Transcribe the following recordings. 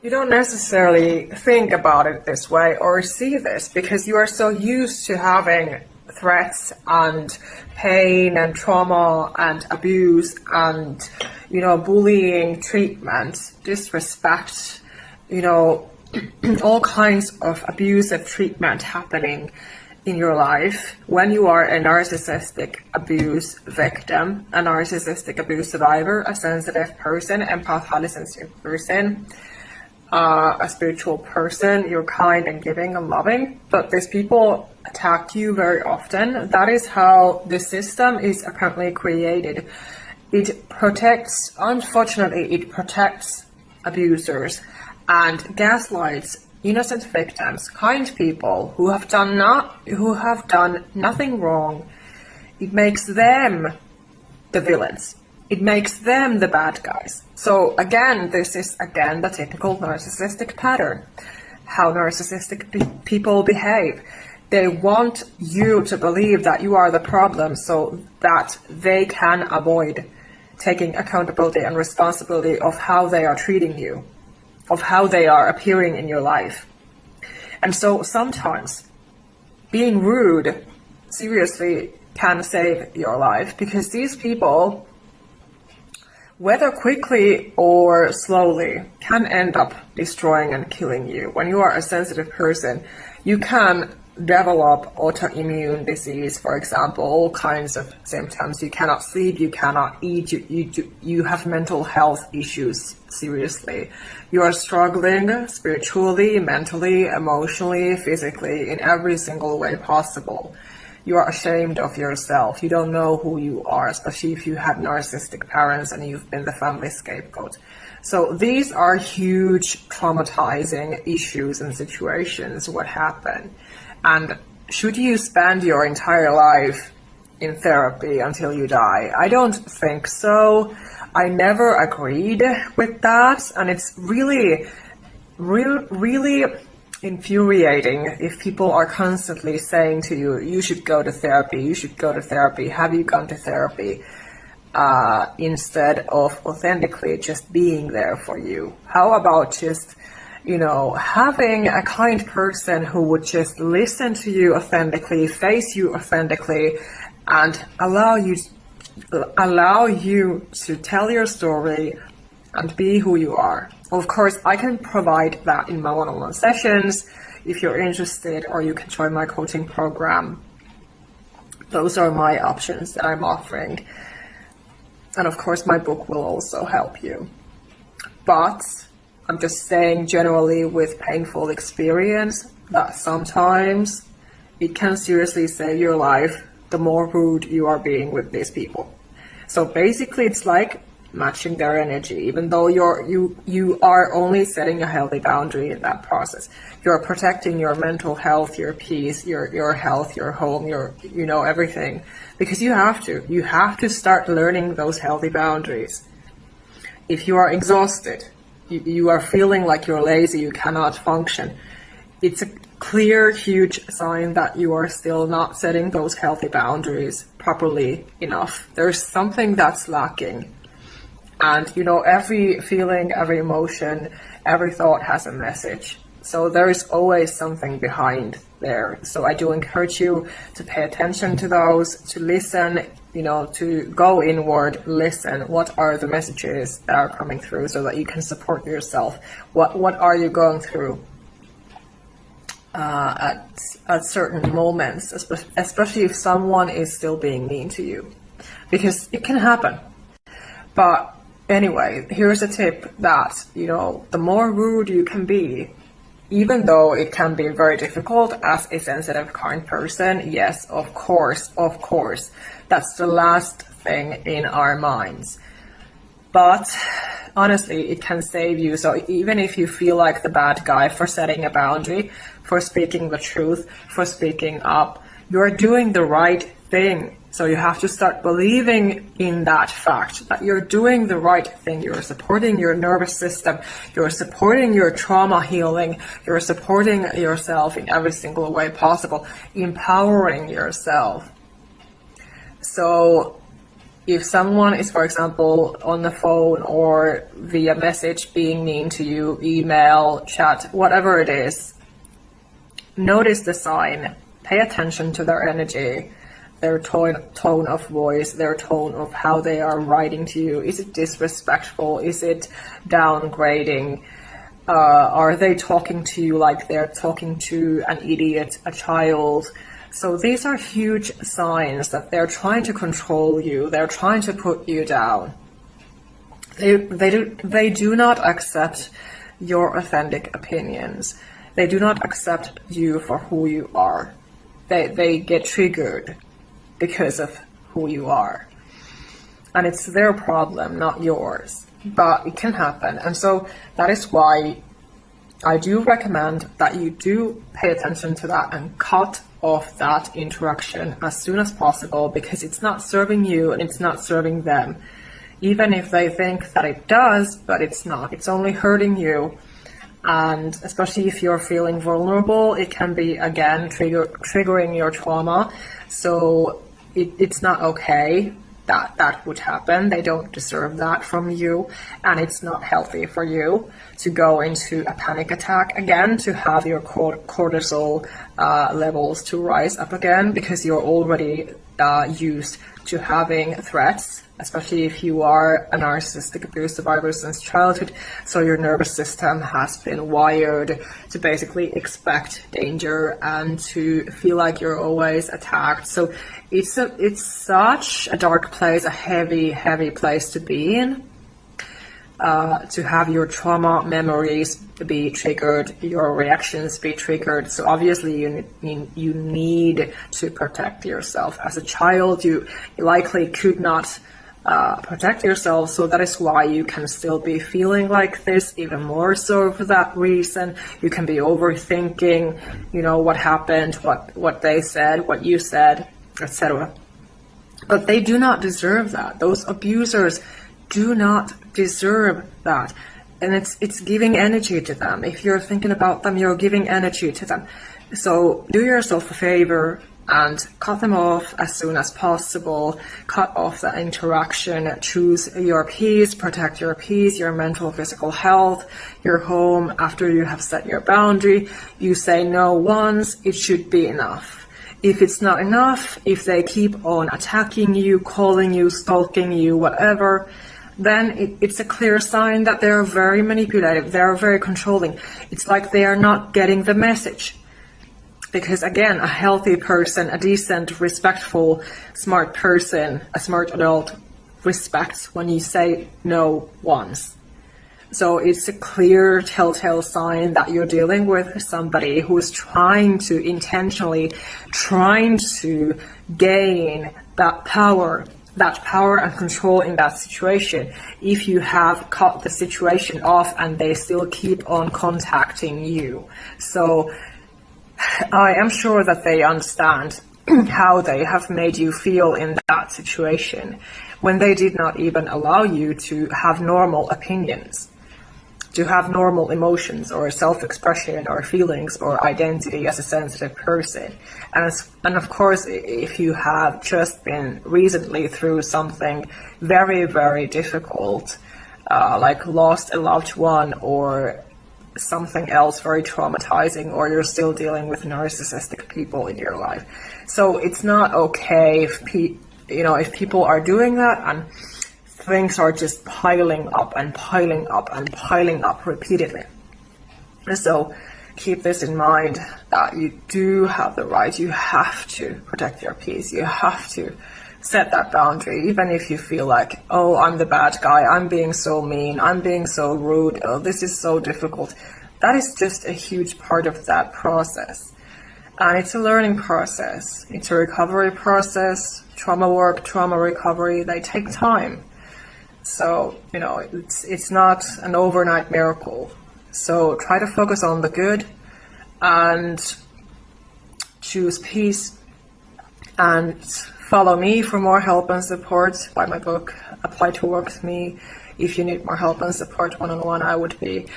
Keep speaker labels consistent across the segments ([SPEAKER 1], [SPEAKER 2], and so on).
[SPEAKER 1] You don't necessarily think about it this way or see this because you are so used to having threats and pain and trauma and abuse and, bullying, treatment, disrespect, all kinds of abusive treatment happening in your life when you are a narcissistic abuse victim, a narcissistic abuse survivor, a sensitive person, empath, highly sensitive person, a spiritual person. You're kind and giving and loving, but these people attack you very often. That is how the system is apparently created. It protects, unfortunately, it protects abusers and gaslights innocent victims, kind people who have done nothing wrong. It makes them the villains. It makes them the bad guys. So again, this is the typical narcissistic pattern. How narcissistic people behave. They want you to believe that you are the problem so that they can avoid taking accountability and responsibility of how they are treating you, of how they are appearing in your life. And so sometimes being rude seriously can save your life, because these people, whether quickly or slowly, can end up destroying and killing you. When you are a sensitive person, you can develop autoimmune disease, for example, all kinds of symptoms. You cannot sleep, you cannot eat, you have mental health issues, seriously. You are struggling spiritually, mentally, emotionally, physically, in every single way possible. You are ashamed of yourself. You don't know who you are, especially if you had narcissistic parents and you've been the family scapegoat. So these are huge traumatizing issues and situations what happen. And should you spend your entire life in therapy until you die? I don't think so. I never agreed with that. And it's really infuriating if people are constantly saying to you, you should go to therapy, you should go to therapy, have you gone to therapy? Instead of authentically just being there for you. How about just, having a kind person who would just listen to you authentically, face you authentically, and allow you to tell your story and be who you are. Of course, I can provide that in my one-on-one sessions if you're interested, or you can join my coaching program. Those are my options that I'm offering. And of course, my book will also help you. But I'm just saying generally with painful experience that sometimes it can seriously save your life the more rude you are being with these people. So basically it's like matching their energy, even though you are only setting a healthy boundary in that process. You're protecting your mental health, your peace, your health, your home, your everything, because you have to start learning those healthy boundaries. If you are exhausted, you are feeling like you're lazy, you cannot function, it's a clear, huge sign that you are still not setting those healthy boundaries properly enough. There's something that's lacking. And every feeling, every emotion, every thought has a message. So there is always something behind there. So I do encourage you to pay attention to those, to listen, to go inward, listen. What are the messages that are coming through so that you can support yourself? What are you going through at certain moments, especially if someone is still being mean to you? Because it can happen. But anyway, here's a tip that, the more rude you can be, even though it can be very difficult as a sensitive, kind person, yes, of course, that's the last thing in our minds. But honestly, it can save you. So even if you feel like the bad guy for setting a boundary, for speaking the truth, for speaking up, you're doing the right thing. So you have to start believing in that fact that you're doing the right thing. You're supporting your nervous system. You're supporting your trauma healing. You're supporting yourself in every single way possible, empowering yourself. So if someone is, for example, on the phone or via message being mean to you, email, chat, whatever it is, notice the sign, pay attention to their energy, their tone of voice, their tone of how they are writing to you. Is it disrespectful? Is it downgrading? Are they talking to you like they're talking to an idiot, a child? So these are huge signs that they're trying to control you. They're trying to put you down. They do not accept your authentic opinions. They do not accept you for who you are. They get triggered because of who you are. And it's their problem, not yours. But it can happen. And so that is why I do recommend that you do pay attention to that and cut off that interaction as soon as possible, because it's not serving you and it's not serving them. Even if they think that it does, but it's not. It's only hurting you. And especially if you're feeling vulnerable, it can be, again, triggering your trauma. So it's not okay that would happen. They don't deserve that from you, and it's not healthy for you to go into a panic attack again, to have your cortisol levels to rise up again, because you're already used to having threats, especially if you are a narcissistic abuse survivor since childhood. So your nervous system has been wired to basically expect danger and to feel like you're always attacked. So it's such a dark place, a heavy place to be in, to have your trauma memories be triggered, your reactions be triggered. So obviously you need to protect yourself. As a child, you likely could not protect yourself, so that is why you can still be feeling like this, even more so for that reason. You can be overthinking, what happened, what they said, what you said, etc. But they do not deserve that. Those abusers do not deserve that. And it's giving energy to them. If you're thinking about them, you're giving energy to them. So do yourself a favor and cut them off as soon as possible. Cut off the interaction. Choose your peace, protect your peace, your mental, physical health, your home. After you have set your boundary, you say no once, it should be enough. If it's not enough, if they keep on attacking you, calling you, stalking you, whatever, then it's a clear sign that they're very manipulative, they're very controlling. It's like they are not getting the message. Because again, a healthy person, a decent, respectful, smart person, a smart adult respects when you say no once. So it's a clear telltale sign that you're dealing with somebody who is intentionally trying to gain that power and control in that situation. If you have cut the situation off and they still keep on contacting you. So I am sure that they understand how they have made you feel in that situation, when they did not even allow you to have normal opinions, to have normal emotions or self-expression or feelings or identity as a sensitive person. And of course, if you have just been recently through something very, very difficult, like lost a loved one or something else very traumatizing, or you're still dealing with narcissistic people in your life. So it's not okay if people are doing that and things are just piling up and piling up and piling up repeatedly. So keep this in mind, that you do have the right, you have to protect your peace, you have to set that boundary, even if you feel like, oh, I'm the bad guy, I'm being so mean, I'm being so rude, oh, this is so difficult. That is just a huge part of that process. And it's a learning process, it's a recovery process. Trauma work, trauma recovery, they take time. So, it's not an overnight miracle. So try to focus on the good and choose peace, and follow me for more help and support. Buy my book, Apply to Work with Me. If you need more help and support one-on-one, I would be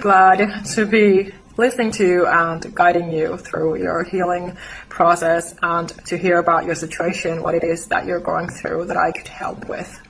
[SPEAKER 1] glad to be listening to and guiding you through your healing process, and to hear about your situation, what it is that you're going through that I could help with.